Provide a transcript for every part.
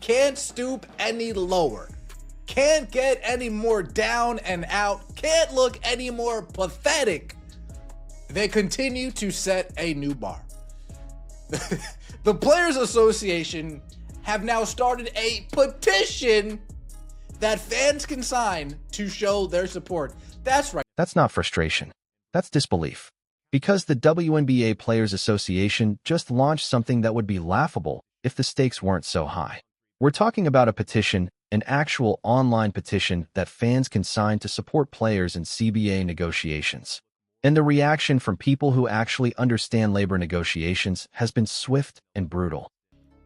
can't stoop any lower, can't get any more down and out, can't look any more pathetic. They continue to set a new bar. The Players Association have now started a petition that fans can sign to show their support. That's right. That's not frustration. That's disbelief. Because the WNBA Players Association just launched something that would be laughable if the stakes weren't so high. We're talking about a petition, an actual online petition that fans can sign to support players in CBA negotiations. And the reaction from people who actually understand labor negotiations has been swift and brutal.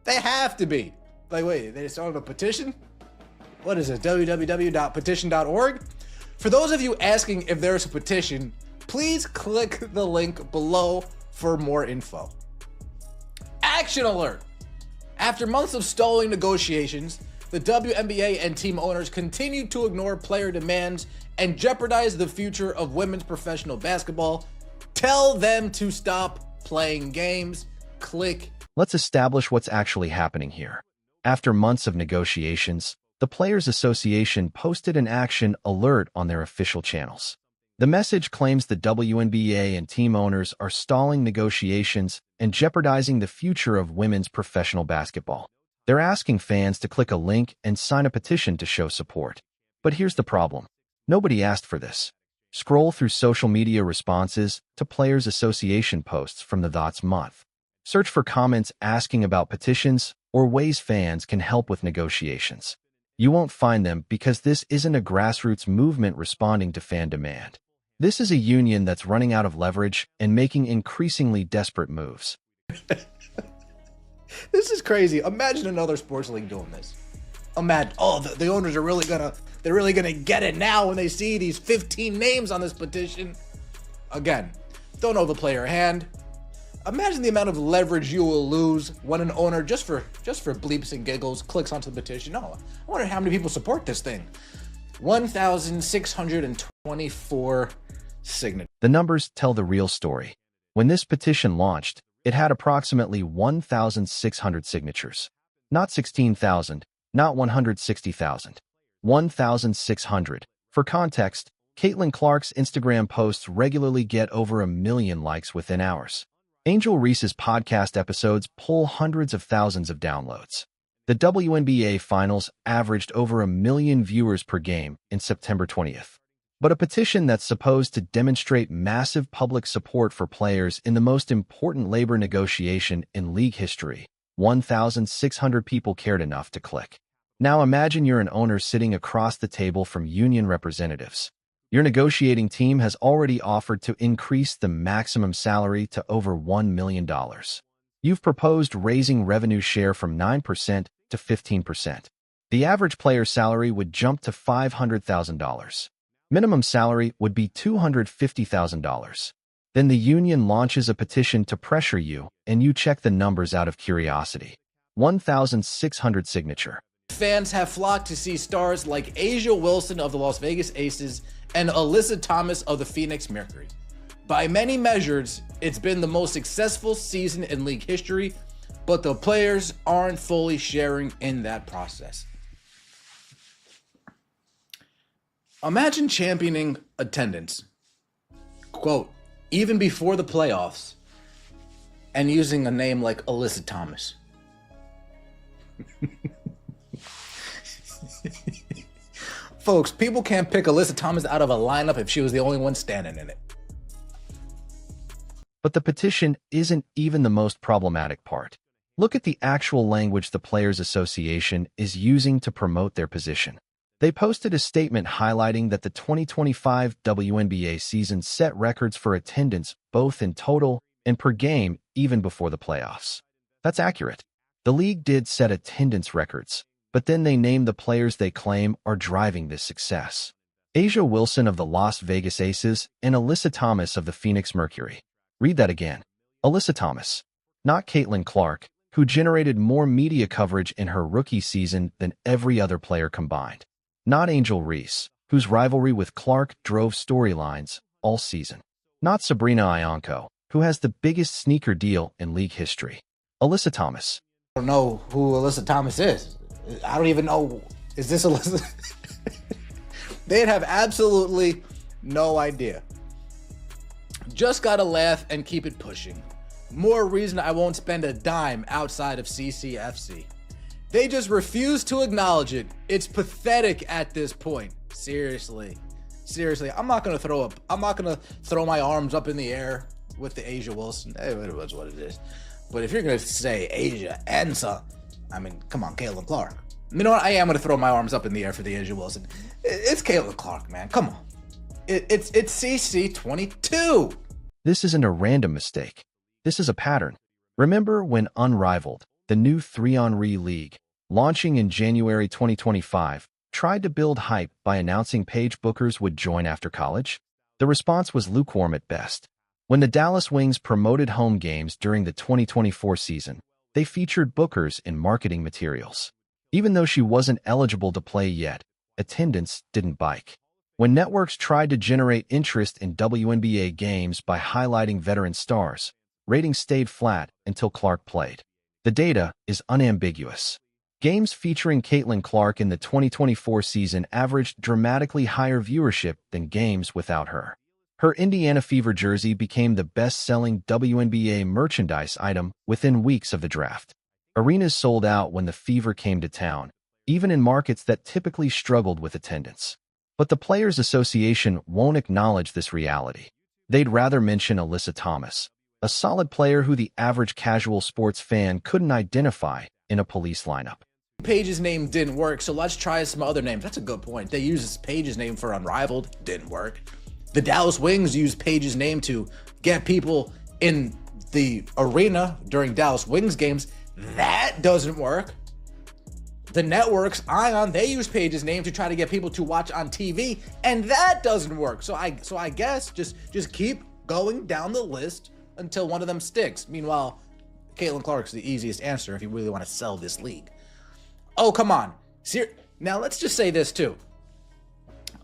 They have to be. Like, wait, they started a petition? What is it, www.petition.org? For those of you asking if there's a petition, please click the link below for more info. Action alert! After months of stalling negotiations, the WNBA and team owners continue to ignore player demands and jeopardize the future of women's professional basketball. Tell them to stop playing games. Click. Let's establish what's actually happening here. After months of negotiations, the Players Association posted an action alert on their official channels. The message claims the WNBA and team owners are stalling negotiations and jeopardizing the future of women's professional basketball. They're asking fans to click a link and sign a petition to show support. But here's the problem. Nobody asked for this. Scroll through social media responses to Players Association posts from the Thoughts month. Search for comments asking about petitions or ways fans can help with negotiations. You won't find them because this isn't a grassroots movement responding to fan demand. This is a union that's running out of leverage and making increasingly desperate moves. This is crazy. Imagine another sports league doing this. Imagine, the owners are they're really gonna get it now when they see these 15 names on this petition. Again, don't overplay your hand. Imagine the amount of leverage you will lose when an owner, just for bleeps and giggles, clicks onto the petition. Oh, I wonder how many people support this thing. 1,624 signatures. The numbers tell the real story. When this petition launched, it had approximately 1,600 signatures. Not 16,000, not 160,000. 1,600. For context, Caitlin Clark's Instagram posts regularly get over 1 million likes within hours. Angel Reese's podcast episodes pull hundreds of thousands of downloads. The WNBA Finals averaged over 1 million viewers per game in September 20th. But a petition that's supposed to demonstrate massive public support for players in the most important labor negotiation in league history, 1,600 people cared enough to click. Now imagine you're an owner sitting across the table from union representatives. Your negotiating team has already offered to increase the maximum salary to over $1 million. You've proposed raising revenue share from 9% to 15%. The average player salary would jump to $500,000. Minimum salary would be $250,000. Then the union launches a petition to pressure you, and you check the numbers out of curiosity. 1,600 signature. Fans have flocked to see stars like A'ja Wilson of the Las Vegas Aces and Alyssa Thomas of the Phoenix Mercury. By many measures, it's been the most successful season in league history, but the players aren't fully sharing in that process. Imagine championing attendance, quote, even before the playoffs, and using a name like Alyssa Thomas. Folks, people can't pick Alyssa Thomas out of a lineup if she was the only one standing in it. But the petition isn't even the most problematic part. Look at the actual language the Players Association is using to promote their position. They posted a statement highlighting that the 2025 WNBA season set records for attendance both in total and per game even before the playoffs. That's accurate. The league did set attendance records, but then they named the players they claim are driving this success. A'ja Wilson of the Las Vegas Aces and Alyssa Thomas of the Phoenix Mercury. Read that again. Alyssa Thomas, not Caitlin Clark, who generated more media coverage in her rookie season than every other player combined. Not Angel Reese, whose rivalry with Clark drove storylines all season. Not Sabrina Ionco, who has the biggest sneaker deal in league history. Alyssa Thomas, don't know who Alyssa Thomas is. I don't even know. Is this Alyssa? They'd have absolutely no idea. Just gotta laugh and keep it pushing. More reason I won't spend a dime outside of CCFC. They just refuse to acknowledge it. It's pathetic at this point. Seriously. I'm not gonna throw my arms up in the air with the Asia Wilson. It was what it is. But if you're gonna say Asia and some, I mean, come on, Caitlin Clark. You know what? I am gonna throw my arms up in the air for the Asia Wilson. It's Caitlin Clark, man. Come on. It's CC22. This isn't a random mistake. This is a pattern. Remember when Unrivaled, the new 3-on-3 league, launching in January 2025, tried to build hype by announcing Paige bookers would join after college? The response was lukewarm at best. When the Dallas Wings promoted home games during the 2024 season, they featured bookers in marketing materials. Even though she wasn't eligible to play yet, attendance didn't bite. When networks tried to generate interest in WNBA games by highlighting veteran stars, ratings stayed flat until Clark played. The data is unambiguous. Games featuring Caitlin Clark in the 2024 season averaged dramatically higher viewership than games without her. Her Indiana Fever jersey became the best-selling WNBA merchandise item within weeks of the draft. Arenas sold out when the Fever came to town, even in markets that typically struggled with attendance. But the Players Association won't acknowledge this reality. They'd rather mention Alyssa Thomas, a solid player who the average casual sports fan couldn't identify in a police lineup. Paige's name didn't work, so let's try some other names. That's a good point. They used Paige's name for Unrivaled, didn't work. The Dallas Wings used Paige's name to get people in the arena during Dallas Wings games. That doesn't work. The networks, Ion, they use Paige's name to try to get people to watch on TV, and that doesn't work. So I guess just keep going down the list until one of them sticks. Meanwhile, Caitlin Clark's the easiest answer if you really want to sell this league. Oh, come on. Now, let's just say this, too.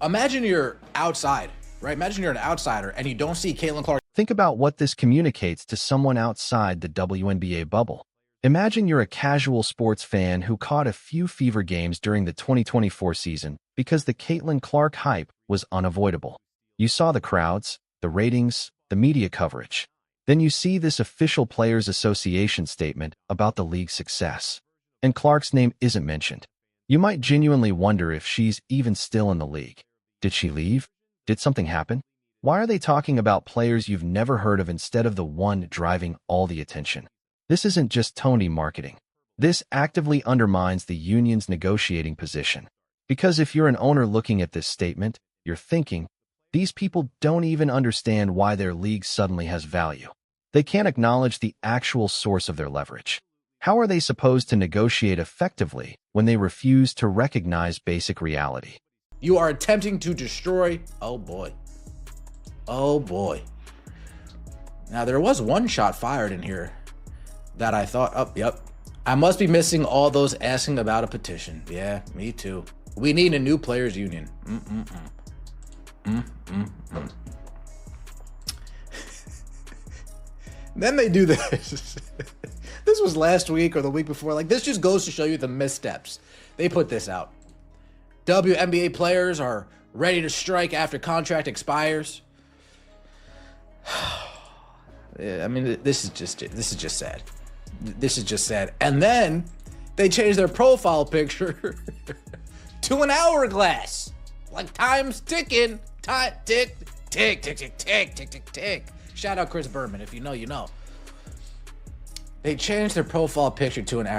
Imagine you're outside, right? Imagine you're an outsider and you don't see Caitlin Clark. Think about what this communicates to someone outside the WNBA bubble. Imagine you're a casual sports fan who caught a few Fever games during the 2024 season because the Caitlin Clark hype was unavoidable. You saw the crowds, the ratings, the media coverage. Then you see this official Players Association statement about the league's success, and Clark's name isn't mentioned. You might genuinely wonder if she's even still in the league. Did she leave? Did something happen? Why are they talking about players you've never heard of instead of the one driving all the attention? This isn't just Tony marketing. This actively undermines the union's negotiating position. Because if you're an owner looking at this statement, you're thinking, these people don't even understand why their league suddenly has value. They can't acknowledge the actual source of their leverage. How are they supposed to negotiate effectively when they refuse to recognize basic reality? You are attempting to destroy. Oh boy. Oh boy. Now, there was one shot fired in here that I thought, oh, yep. I must be missing all those asking about a petition. Yeah, me too. We need a new players union. Then they do this. This was last week or the week before. Like, this just goes to show you the missteps. They put this out. WNBA players are ready to strike after contract expires. Yeah, I mean, this is just sad. This is just sad. And then they changed their profile picture to an hourglass. Like time's ticking. Time tick, tick, tick, tick, tick, tick, tick, tick. Shout out Chris Berman. If you know, you know. They changed their profile picture to an hour.